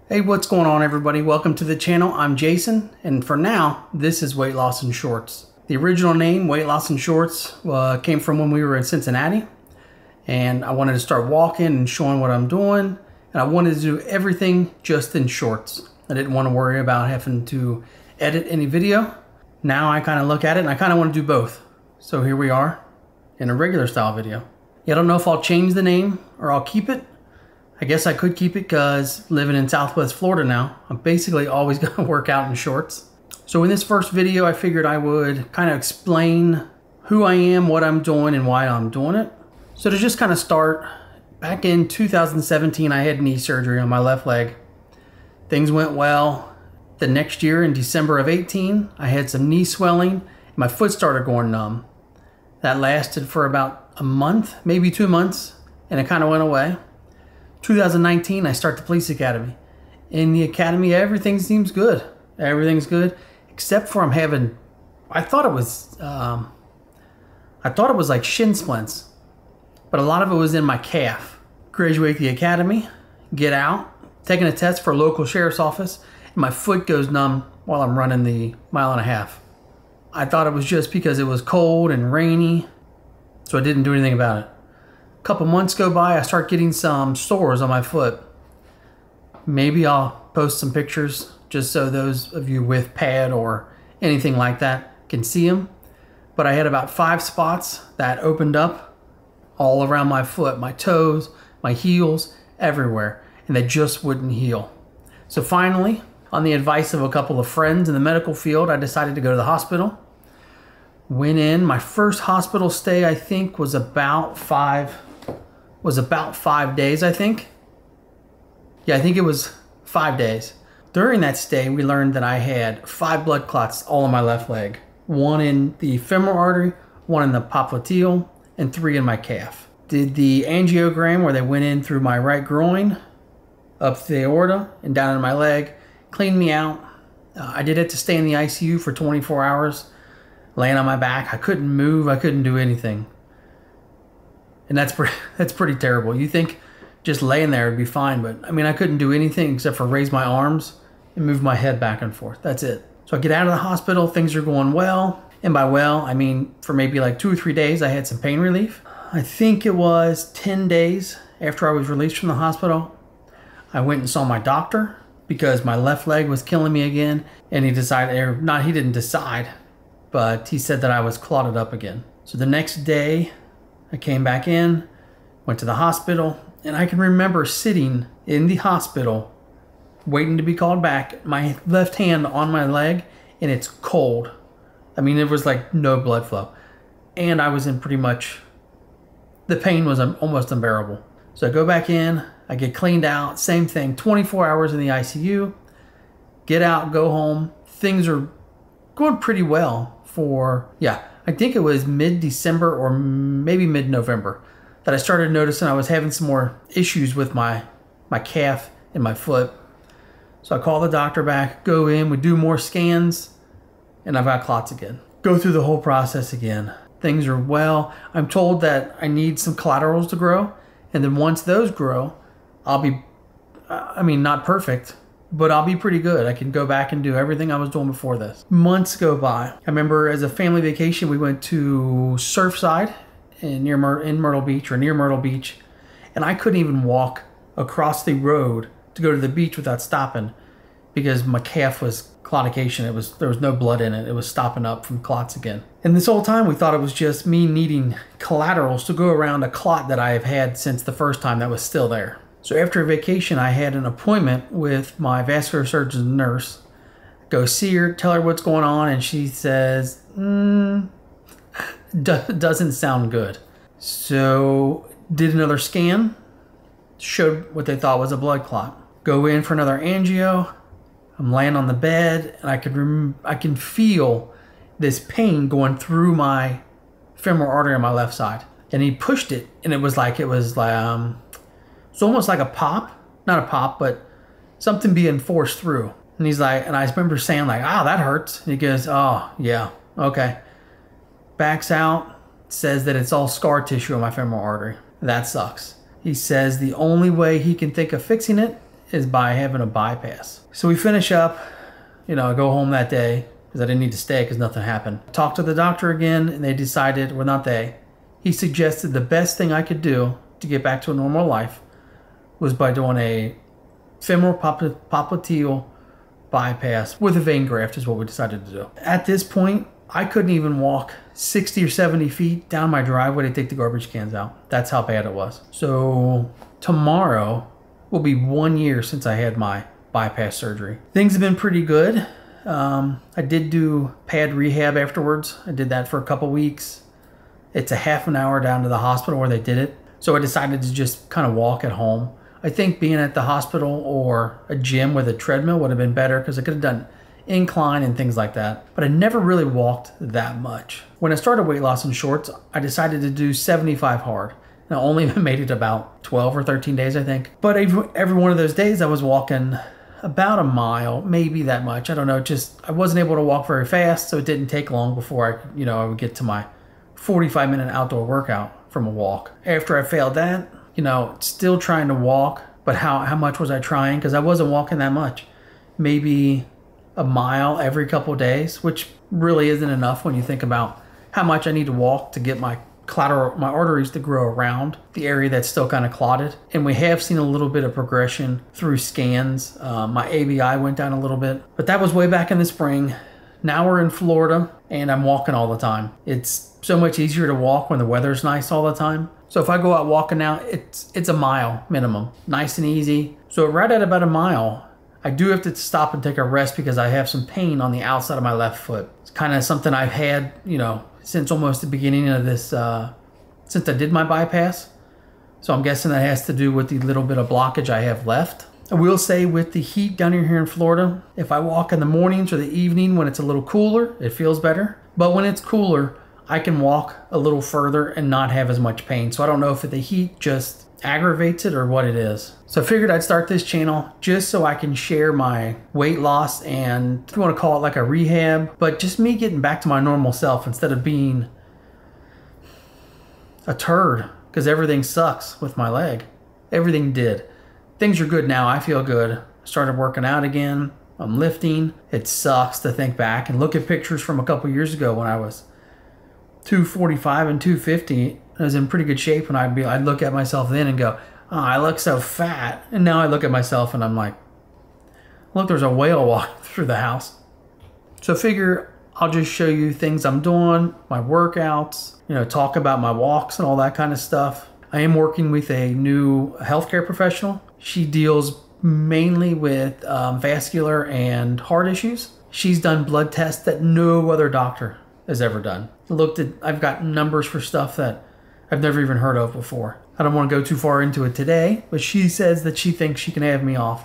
Hey, what's going on everybody? Welcome to the channel. I'm Jason, and for now, this is Weight Loss in Shorts. The original name, Weight Loss in Shorts, came from when we were in Cincinnati, and I wanted to start walking and showing what I'm doing, and I wanted to do everything just in shorts. I didn't want to worry about having to edit any video. Now I kind of look at it and I kind of want to do both. So here we are in a regular style video. Yeah, I don't know if I'll change the name or I'll keep it. I guess I could keep it because living in Southwest Florida now, I'm basically always going to work out in shorts. So in this first video, I figured I would kind of explain who I am, what I'm doing, and why I'm doing it. So to just kind of start, back in 2017, I had knee surgery on my left leg. Things went well. The next year, in December of 18, I had some knee swelling. My foot started going numb. That lasted for about a month, maybe 2 months, and it kind of went away. 2019, I start the police academy. In the academy, everything seems good. Everything's good, except for I thought it was like shin splints, but a lot of it was in my calf. Graduate the academy, get out, taking a test for a local sheriff's office, and my foot goes numb while I'm running the 1.5 miles. I thought it was just because it was cold and rainy, so I didn't do anything about it. Couple months go by, I start getting some sores on my foot. Maybe I'll post some pictures just so those of you with pad or anything like that can see them. But I had about 5 spots that opened up all around my foot, my toes, my heels, everywhere, and they just wouldn't heal. So finally, on the advice of a couple of friends in the medical field, I decided to go to the hospital. Went in. My first hospital stay, I think, was about 5 days, I think. Yeah, I think it was 5 days. During that stay, we learned that I had 5 blood clots all in my left leg. 1 in the femoral artery, 1 in the popliteal, and 3 in my calf. Did the angiogram where they went in through my right groin, up the aorta, and down in my leg, cleaned me out. I did have to stay in the ICU for 24 hours, laying on my back. I couldn't move, I couldn't do anything. And that's pretty terrible. You think just laying there would be fine, but I mean, I couldn't do anything except for raise my arms and move my head back and forth. That's it. So I get out of the hospital, things are going well. And by well, I mean for maybe like 2 or 3 days, I had some pain relief. I think it was 10 days after I was released from the hospital, I went and saw my doctor because my left leg was killing me again. And he decided, or not, he didn't decide, but he said that I was clotted up again. So the next day, I came back in, went to the hospital, and I can remember sitting in the hospital waiting to be called back, my left hand on my leg, and it's cold. I mean, it was like no blood flow. And I was in pretty much, the pain was almost unbearable. So I go back in, I get cleaned out, same thing, 24 hours in the ICU, get out, go home. Things are going pretty well for, yeah, I think it was mid-December or maybe mid-November that I started noticing I was having some more issues with my calf and my foot. So I call the doctor back, go in, we do more scans, and I've got clots again. Go through the whole process again. Things are well. I'm told that I need some collaterals to grow, and then once those grow, I'll be, I mean, not perfect, but I'll be pretty good. I can go back and do everything I was doing before this. Months go by. I remember as a family vacation, we went to Surfside in Myrtle Beach, or near Myrtle Beach, and I couldn't even walk across the road to go to the beach without stopping because my calf was claudication. There was no blood in it. It was stopping up from clots again. And this whole time we thought it was just me needing collaterals to go around a clot that I have had since the first time that was still there. So after a vacation, I had an appointment with my vascular surgeon nurse. Go see her, tell her what's going on, and she says, doesn't sound good. So did another scan, showed what they thought was a blood clot. Go in for another angio. I'm laying on the bed, and I can feel this pain going through my femoral artery on my left side. And he pushed it, and it was it's almost like a pop, not a pop, but something being forced through. And he's like, and I remember saying like, "Ah, that hurts." And he goes, "Oh, yeah, okay." Backs out, says that it's all scar tissue on my femoral artery. That sucks. He says the only way he can think of fixing it is by having a bypass. So we finish up, I go home that day because I didn't need to stay because nothing happened. Talked to the doctor again, and they decided, well, not they. He suggested the best thing I could do to get back to a normal life was by doing a femoral popliteal bypass with a vein graft is what we decided to do. At this point, I couldn't even walk 60 or 70 feet down my driveway to take the garbage cans out. That's how bad it was. So tomorrow will be 1 year since I had my bypass surgery. Things have been pretty good. I did do pad rehab afterwards. I did that for a couple weeks. It's a half an hour down to the hospital where they did it. So I decided to just kind of walk at home. I think being at the hospital or a gym with a treadmill would have been better because I could have done incline and things like that. But I never really walked that much. When I started weight loss in shorts, I decided to do 75 hard. And I only made it about 12 or 13 days, I think. But every one of those days I was walking about a mile, maybe that much. I don't know. Just I wasn't able to walk very fast, so it didn't take long before I would get to my 45-minute outdoor workout from a walk. After I failed that, still trying to walk, but how much was I trying? Because I wasn't walking that much. Maybe a mile every couple of days, which really isn't enough when you think about how much I need to walk to get my arteries to grow around the area that's still kind of clotted. And we have seen a little bit of progression through scans. My ABI went down a little bit, but that was way back in the spring. Now we're in Florida and I'm walking all the time. It's so much easier to walk when the weather's nice all the time. So if I go out walking now, it's a mile minimum, nice and easy. So right at about a mile, I do have to stop and take a rest because I have some pain on the outside of my left foot. It's kind of something I've had, since almost the beginning of this, since I did my bypass. So I'm guessing that has to do with the little bit of blockage I have left. I will say with the heat down here in Florida, if I walk in the mornings or the evening when it's a little cooler, it feels better. But when it's cooler, I can walk a little further and not have as much pain. So I don't know if the heat just aggravates it or what it is. So I figured I'd start this channel just so I can share my weight loss and, if you want to call it like a rehab, but just me getting back to my normal self instead of being a turd because everything sucks with my leg. Everything did. Things are good now. I feel good. I started working out again. I'm lifting. It sucks to think back and look at pictures from a couple years ago when I was 245 and 250. I was in pretty good shape, and I'd look at myself then and go, oh, I look so fat. And now I look at myself and I'm like, look, there's a whale walking through the house. So I figure I'll just show you things I'm doing, my workouts, talk about my walks and all that kind of stuff. I am working with a new healthcare professional. She deals mainly with vascular and heart issues. She's done blood tests that no other doctor has ever done. I've got numbers for stuff that I've never even heard of before. I don't want to go too far into it today, but she says that she thinks she can have me off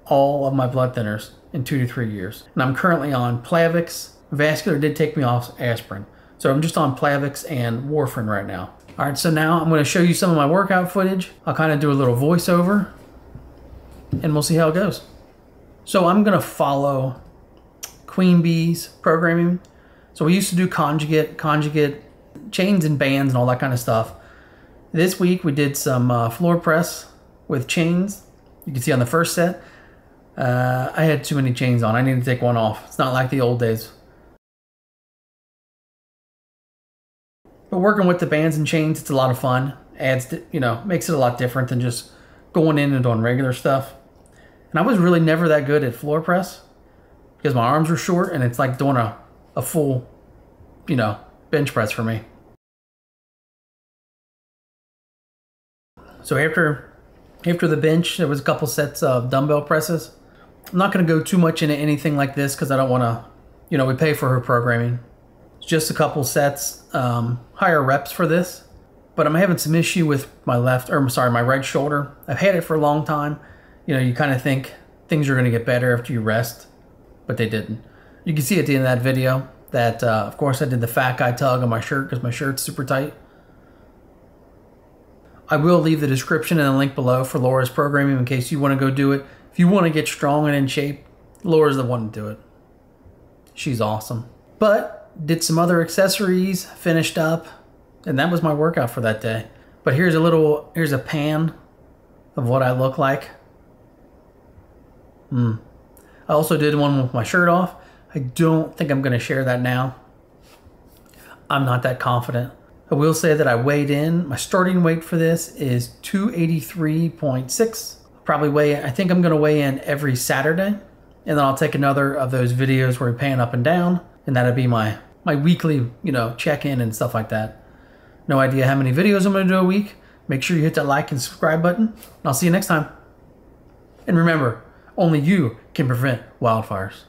all of my blood thinners in 2 to 3 years. And I'm currently on Plavix. Vascular did take me off aspirin. So I'm just on Plavix and warfarin right now. All right, so now I'm going to show you some of my workout footage. I'll kind of do a little voiceover and we'll see how it goes. So I'm going to follow Queen Bee's programming. So we used to do conjugate chains and bands and all that kind of stuff. This week we did some floor press with chains. You can see on the first set, I had too many chains on. I need to take one off. It's not like the old days. But working with the bands and chains, it's a lot of fun. Makes it a lot different than just going in and doing regular stuff. And I was really never that good at floor press because my arms were short and it's like doing a full, bench press for me. So after the bench, there was a couple sets of dumbbell presses. I'm not going to go too much into anything like this because I don't want to, we pay for her programming. It's just a couple sets, higher reps for this. But I'm having some issue with my my right shoulder. I've had it for a long time. You kind of think things are going to get better after you rest, but they didn't. You can see at the end of that video that, of course, I did the fat guy tug on my shirt because my shirt's super tight. I will leave the description and a link below for Laura's programming in case you want to go do it. If you want to get strong and in shape, Laura's the one to do it. She's awesome. But did some other accessories, finished up, and that was my workout for that day. But here's a pan of what I look like I also did one with my shirt off. I don't think I'm going to share that now. I'm not that confident. I will say that I weighed in. My starting weight for this is 283.6. I think I'm going to weigh in every Saturday. And then I'll take another of those videos where we pan up and down. And that'll be my weekly, check-in and stuff like that. No idea how many videos I'm going to do a week. Make sure you hit that like and subscribe button. And I'll see you next time. And remember, only you can prevent wildfires.